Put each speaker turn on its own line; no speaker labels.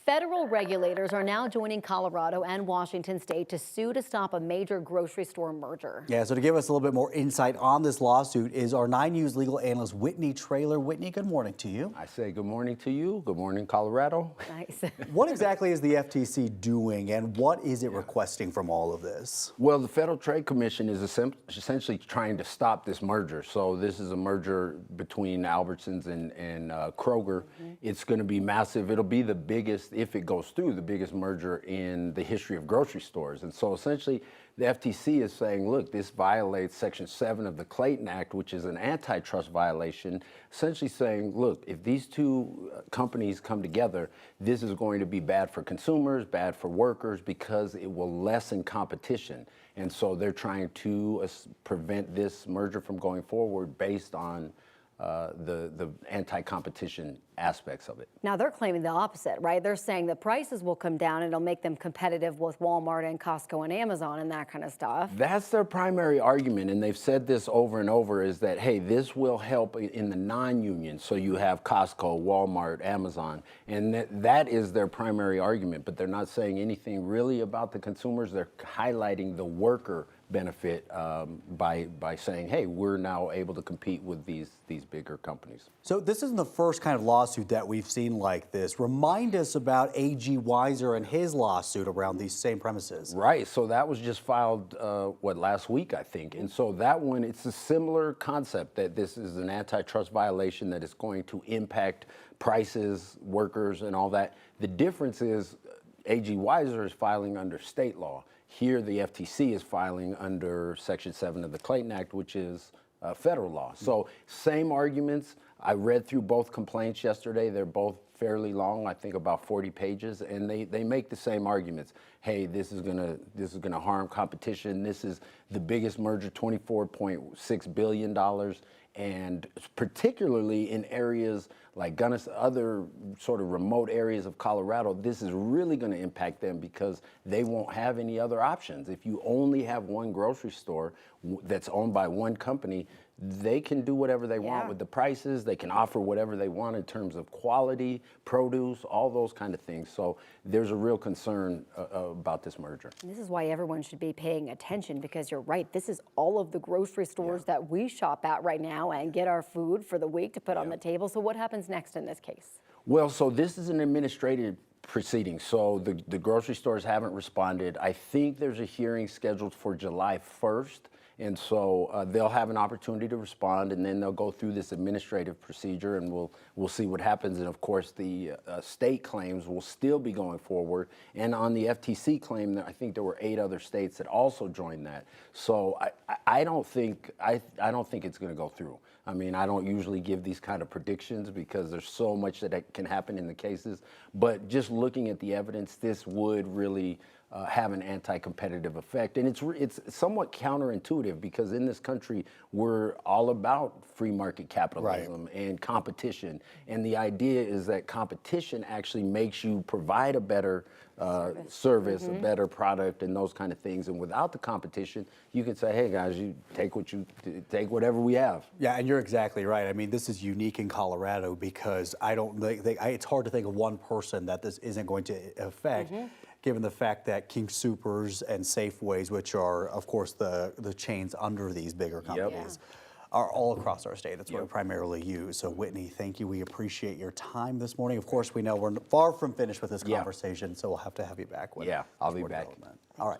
Federal regulators are now joining Colorado and Washington state to sue to stop a major grocery store merger.
Yeah, so to give us a little bit more insight on this lawsuit is our 9 News legal analyst, Whitney Traylor. Whitney, good morning to you.
I say good morning to you. Good morning, Colorado.
Nice.
What exactly is the FTC doing and what is it requesting from all of this?
Well, the Federal Trade Commission is essentially trying to stop this merger. So this is a merger between Albertsons and Kroger. It's going to be massive. It'll be the biggest, if it goes through, the biggest merger in the history of grocery stores. And so essentially the FTC is saying, look, this violates Section 7 of the Clayton Act, which is an antitrust violation, essentially saying, look, if these two companies come together, this is going to be bad for consumers, bad for workers, because it will lessen competition. And so they're trying to prevent this merger from going forward based on the anti-competition aspects of it.
Now they're claiming the opposite, right? They're saying the prices will come down and it'll make them competitive with Walmart and Costco and Amazon and that kind of stuff. That's
their primary argument, and they've said this over and over, is that, hey, this will help in the non-union. So you have Costco, Walmart, Amazon, and that is their primary argument, but they're not saying anything really about the consumers. They're highlighting the worker benefit by saying, hey, we're now able to compete with these bigger companies.
So this isn't the first kind of lawsuit that we've seen like this. Remind us about A.G. Weiser and his lawsuit around these same premises.
Right, so that was just filed, last week, I think. And so that one, it's a similar concept, that this is an antitrust violation that is going to impact prices, workers, and all that. The difference is A.G. Weiser is filing under state law. Here, the FTC is filing under Section 7 of the Clayton Act, which is federal law. So same arguments. I read through both complaints yesterday. They're both fairly long, I think about 40 pages, and they make the same arguments. Hey, this is gonna harm competition. This is the biggest merger, $24.6 billion. And particularly in areas like other sort of remote areas of Colorado, this is really going to impact them because they won't have any other options. If you only have one grocery store that's owned by one company, they can do whatever they want with the prices. They can offer whatever they want in terms of quality, produce, all those kind of things. So there's a real concern about this merger.
This is why everyone should be paying attention, because you're right. This is all of the grocery stores that we shop at right now and get our food for the week to put on the table. So what happens next in this case?
Well, so this is an administrative proceeding. So the grocery stores haven't responded. I think there's a hearing scheduled for July 1st. And so they'll have an opportunity to respond, and then they'll go through this administrative procedure, and we'll see what happens. And of course, the state claims will still be going forward. And on the FTC claim, I think there were 8 other states that also joined that. So I don't think it's going to go through. I mean, I don't usually give these kind of predictions because there's so much that can happen in the cases. But just looking at the evidence, this would really have an anti-competitive effect. And it's somewhat counterintuitive because in this country, we're all about free market capitalism and competition. And the idea is that competition actually makes you provide a better service, a better product, and those kind of things. And without the competition, you can say, hey guys, you take whatever we have.
Yeah, and you're exactly right. I mean, this is unique in Colorado because I don't think it's hard to think of one person that this isn't going to affect. Given the fact that King Soopers and Safeways, which are, of course, the chains under these bigger companies, are all across our state. That's what we primarily use. So, Whitney, thank you. We appreciate your time this morning. Of course, we know we're far from finished with this conversation, so we'll have to have you back.
I'll be back.
All right.